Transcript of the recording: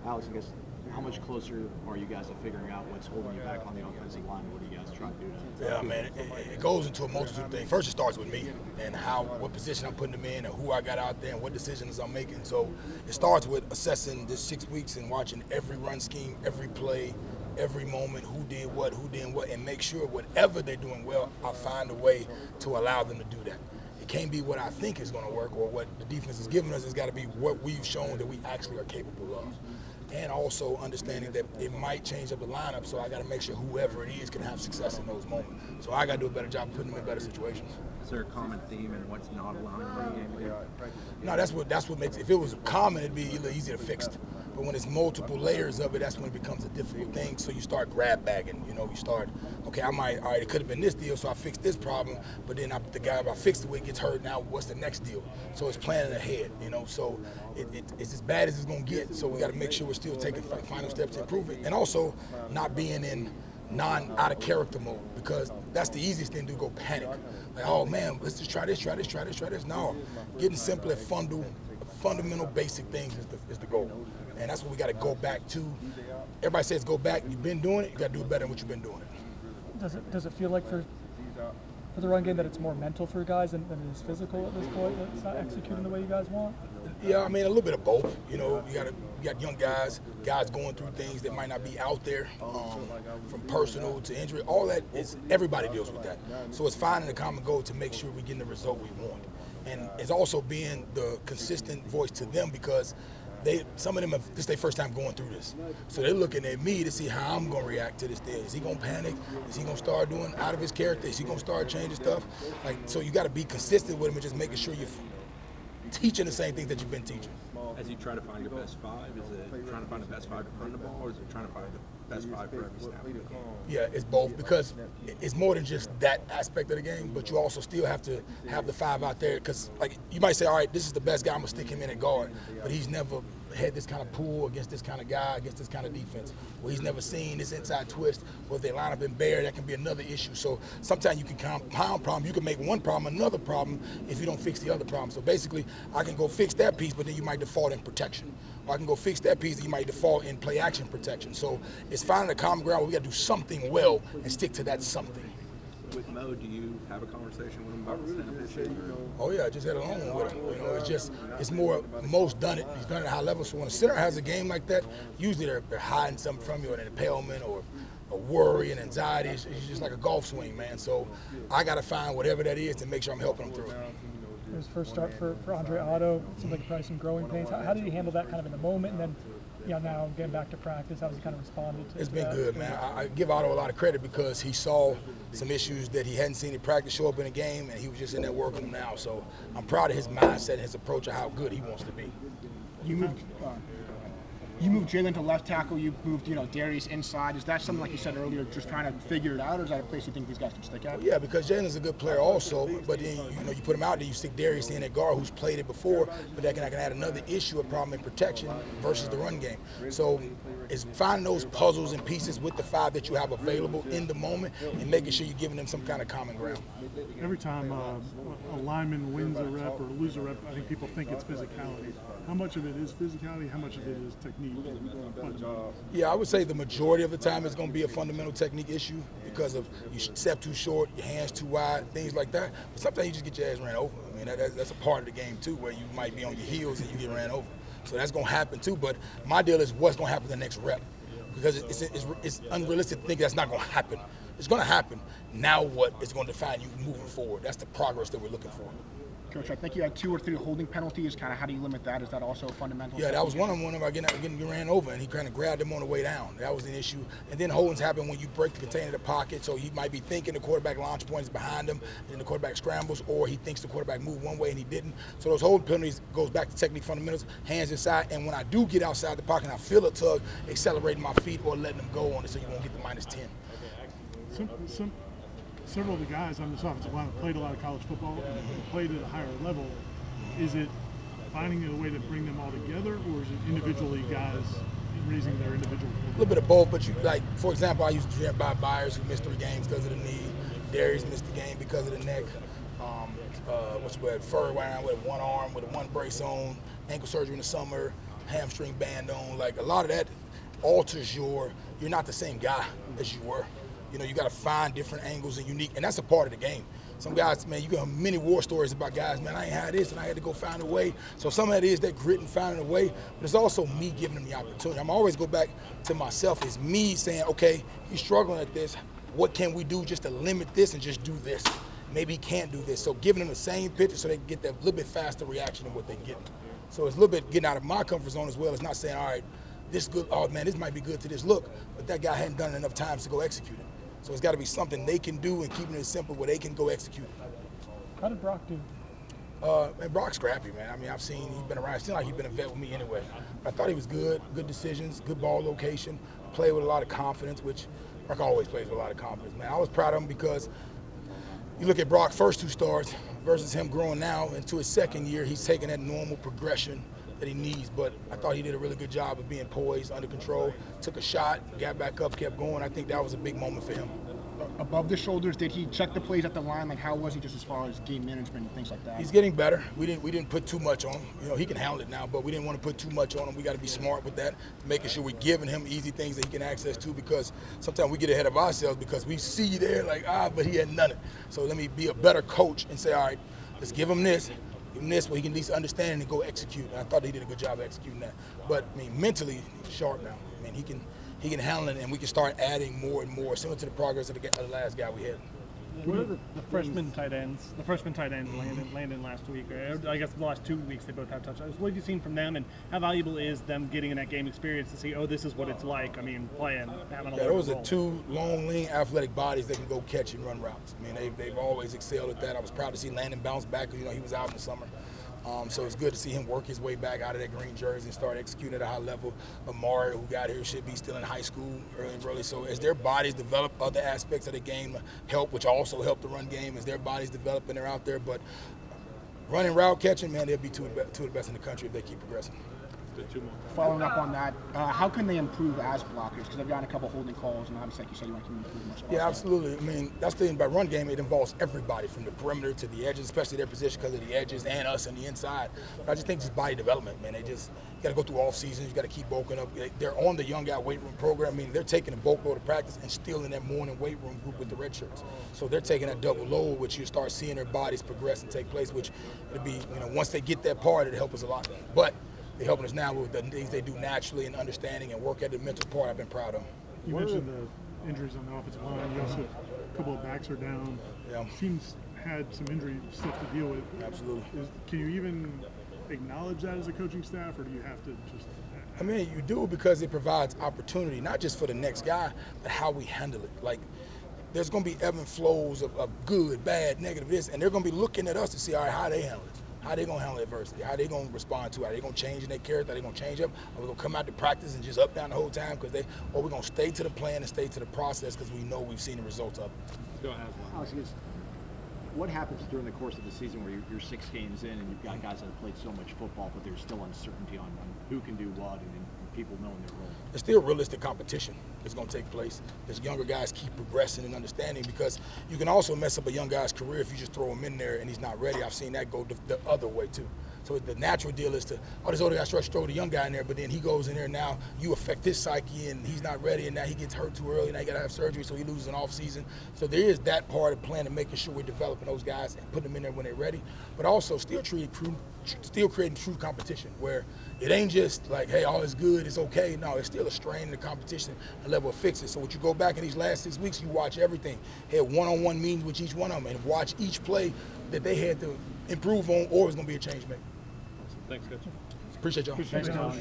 Alex, I guess, how much closer are you guys to figuring out what's holding you back on the offensive line? What do you guys try to do to? Yeah, man, it goes into a multitude of things. First, it starts with me and what position I'm putting them in, and who I got out there, and what decisions I'm making. So it starts with assessing this 6 weeks and watching every run scheme, every play, every moment, who did what, and make sure whatever they're doing well, I find a way to allow them to do that. It can't be what I think is going to work or what the defense is giving us. It's got to be what we've shown that we actually are capable of. And also understanding that it might change up the lineup, so I got to make sure whoever it is can have success in those moments. So I got to do a better job putting them in better situations. Is there a common theme in what's not allowing the game? No, that's what makes it. If it was common, it'd be a little easier to fix. But when it's multiple layers of it, that's when it becomes a difficult thing. So you start grab bagging. You start, okay, all right, it could have been this deal, so I fixed this problem. But then the guy I fixed it with gets hurt. Now what's the next deal? So it's planning ahead. So it's as bad as it's gonna get. So we got to make sure we're still taking final steps to improve it, and also not being in out of character mode, because that's the easiest thing to do, go panic. Like, oh man, let's just try this. No, getting simple and fundamental basic things is the goal. And that's what we got to go back to. Everybody says go back. You've been doing it. You got to do it better than what you've been doing it. Does it feel like for the run game that it's more mental for guys than it is physical at this point? That it's not executing the way you guys want? Yeah, I mean, a little bit of both. You got young guys going through things that might not be out there, from personal to injury. All that everybody deals with that. So it's finding a common goal to make sure we're getting the result we want. And it's also being the consistent voice to them, because some of them this is their first time going through this. So they're looking at me to see how I'm going to react to this thing. Is he going to panic? Is he going to start doing out of his character? Is he going to start changing stuff? So you got to be consistent with him and just making sure you're teaching the same things that you've been teaching. As you try to find your best five, is it trying to find the best five to run the ball, or is it trying to find the best five for every snap? Yeah, it's both, because it's more than just that aspect of the game, but you also still have to have the five out there, because like you might say, all right, this is the best guy, I'm going to stick him in at guard, but he's never had this kind of pull against this kind of guy, against this kind of defense, where he's never seen this inside twist, or if they line up in bare, that can be another issue. So sometimes you can compound problems. You can make one problem another problem if you don't fix the other problem. So basically, I can go fix that piece, but then you might default in protection. Or I can go fix that piece, and you might default in play action protection. So it's finding a common ground where we got to do something well and stick to that something. With Mo, do you have a conversation with him about the snap issue? Oh yeah, I just had a long one with him. It's more, Mo's done it. He's done it at a high level. So when a center has a game like that, usually they're hiding something from you, or an impalement, or a worry and anxiety. It's just like a golf swing, man. So I got to find whatever that is to make sure I'm helping him through it. His first start for Andre Otto, it seemed like probably some growing pains. How did he handle that kind of in the moment, and then now getting back to practice, how has he kind of responded to It's been that? good, man. I give Otto a lot of credit, because he saw some issues that he hadn't seen in practice show up in a game, and he was just in there working them now. So I'm proud of his mindset and his approach of how good he wants to be. You moved Jalen to left tackle. You moved, Darius inside. Is that something, like you said earlier, just trying to figure it out, or is that a place you think these guys can stick at? Yeah, because Jalen's a good player also, but then you put him out there, you stick Darius in at guard, who's played it before, but that can add another issue, a problem in protection versus the run game. So it's finding those puzzles and pieces with the five that you have available in the moment, and making sure you're giving them some kind of common ground. Every time a lineman wins a rep or loses a rep, I think people think it's physicality. How much of it is physicality? How much of it is technique? Yeah, I would say the majority of the time it's going to be a fundamental technique issue, because of you step too short, your hands too wide, things like that. But sometimes you just get your ass ran over. I mean, that's a part of the game too, where you might be on your heels and you get ran over. So that's going to happen too. But my deal is what's going to happen the next rep, because it's unrealistic to think that's not going to happen. It's going to happen. Now what is going to define you moving forward? That's the progress that we're looking for. Coach, I think you had 2 or 3 holding penalties. Kind of how do you limit that? Is that also fundamental? Yeah, that was one of them. I getting ran over, and he kind of grabbed him on the way down. That was an issue. And then holdings happen when you break the container of the pocket. So he might be thinking the quarterback launch point is behind him, and the quarterback scrambles, or he thinks the quarterback moved one way and he didn't. So those holding penalties goes back to technique fundamentals, hands inside. And when I do get outside the pocket, I feel a tug, accelerating my feet or letting them go on it, so you won't get the -10. Several of the guys on this offensive line have played a lot of college football, played at a higher level. Is it finding a way to bring them all together, or is it individually guys raising their individual? A little bit of both, but for example, I used to dream Bob Byers, who missed 3 games because of the knee. Darius missed the game because of the neck. Furry around with one arm, with one brace on, ankle surgery in the summer. hamstring band on. Like a lot of that alters you're not the same guy as you were. You know, you got to find different angles and unique, and that's a part of the game. Some guys, man, you got many war stories about guys, man, I ain't had this and I had to go find a way. So some of that is that grit and finding a way, but it's also me giving them the opportunity. I'm always go back to myself. It's me saying, okay, he's struggling at this. What can we do just to limit this and just do this? Maybe he can't do this. So giving them the same picture so they can get that little bit faster reaction than what they get. So it's a little bit getting out of my comfort zone as well. It's not saying, all right, this good, oh man, this might be good to this look, but that guy hadn't done it enough times to go execute it. So it's got to be something they can do and keeping it simple where they can go execute it. How did Brock do? Man, Brock's scrappy, man. I mean, I've seen he's been around. It seems like he's been a vet with me anyway. I thought he was good decisions, good ball location, played with a lot of confidence, which Brock always plays with a lot of confidence, man. I was proud of him because you look at Brock's first 2 starts versus him growing now into his second year, he's taking that normal progression that he needs, but I thought he did a really good job of being poised, under control, took a shot, got back up, kept going. I think that was a big moment for him. Above the shoulders, did he check the plays at the line? Like, how was he just as far as game management and things like that? He's getting better. We didn't put too much on him. You know, he can handle it now, but we didn't want to put too much on him. We got to be smart with that, making sure we're giving him easy things that he can access to, because sometimes we get ahead of ourselves because we see there like, but he hadn't done it. So let me be a better coach and say, all right, let's give him this where he can at least understand and go execute. And I thought he did a good job executing that. But I mean, mentally, he's sharp now. I mean, he can handle it, and we can start adding more and more, similar to the progress of the last guy we had. What are the freshman tight ends? The freshman tight ends landed last week. I guess the last 2 weeks they both have touchdowns. What have you seen from them, and how valuable is them getting in that game experience to see, oh, this is what it's like? I mean, playing, having a those are 2 long, lean, athletic bodies that can go catch and run routes. I mean, they've always excelled at that. I was proud to see Landon bounce back. You know, he was out in the summer. So it's good to see him work his way back out of that green jersey and start executing at a high level. Amari, who got here, should be still in high school early. So as their bodies develop, other aspects of the game help, which also help the run game. As their bodies develop and they're out there, but running, route catching, man, they'll be two of the best in the country if they keep progressing. Following up on that, how can they improve as blockers? Because they've gotten a couple holding calls, and obviously, like you said, you want to improve much. Yeah, absolutely. I mean, that's the thing about run game. It involves everybody from the perimeter to the edges, especially their position because of the edges and us on the inside. But I just think just body development, man. You got to go through off seasons. You got to keep bulking up. They're on the young guy weight room program. I mean, they're taking a bulk load of practice and still in that morning weight room group with the red shirts. So they're taking that double load, which you start seeing their bodies progress and take place. Which it'll be, once they get that part, it'll help us a lot. But they're helping us now with the things they do naturally and understanding and work at the mental part. I've been proud of them. You mentioned the injuries on the offensive line. You also, a couple of backs are down. Yeah. Teams had some injury stuff to deal with. Absolutely. Can you even acknowledge that as a coaching staff, or do you have to just? I mean, you do, because it provides opportunity, not just for the next guy, but how we handle it. Like, there's going to be ebb and flows of good, bad, negative, this, and they're going to be looking at us to see, all right, how they handle it. How they going to handle adversity? How they going to respond to it? Are they going to change in their character? Are they going to change up? Are we going to come out to practice and just up down the whole time? Or we're going to stay to the plan and stay to the process because we know we've seen the results of it. Go ahead. Alex, what happens during the course of the season where you're 6 games in and you've got guys that have played so much football, but there's still uncertainty on who can do what and people knowing their role? There's still realistic competition that's going to take place. As younger guys keep progressing and understanding, because you can also mess up a young guy's career if you just throw him in there and he's not ready. I've seen that go the other way too. So the natural deal is to, this older guy starts to throw the young guy in there, but then he goes in there, now you affect his psyche and he's not ready, and now he gets hurt too early, now you got to have surgery, so he loses an off season. So there is that part of planning, making sure we're developing those guys and putting them in there when they're ready, but also still creating true competition where it ain't just like, hey, all is good, it's okay. No, it's still a strain in the competition and level of fixes. So what you go back in these last 6 weeks, you watch everything. Had one-on-one meetings with each one of them and watch each play that they had to improve on, or it's going to be a change maker. Thanks, Coach. Appreciate y'all. Thanks, Coach.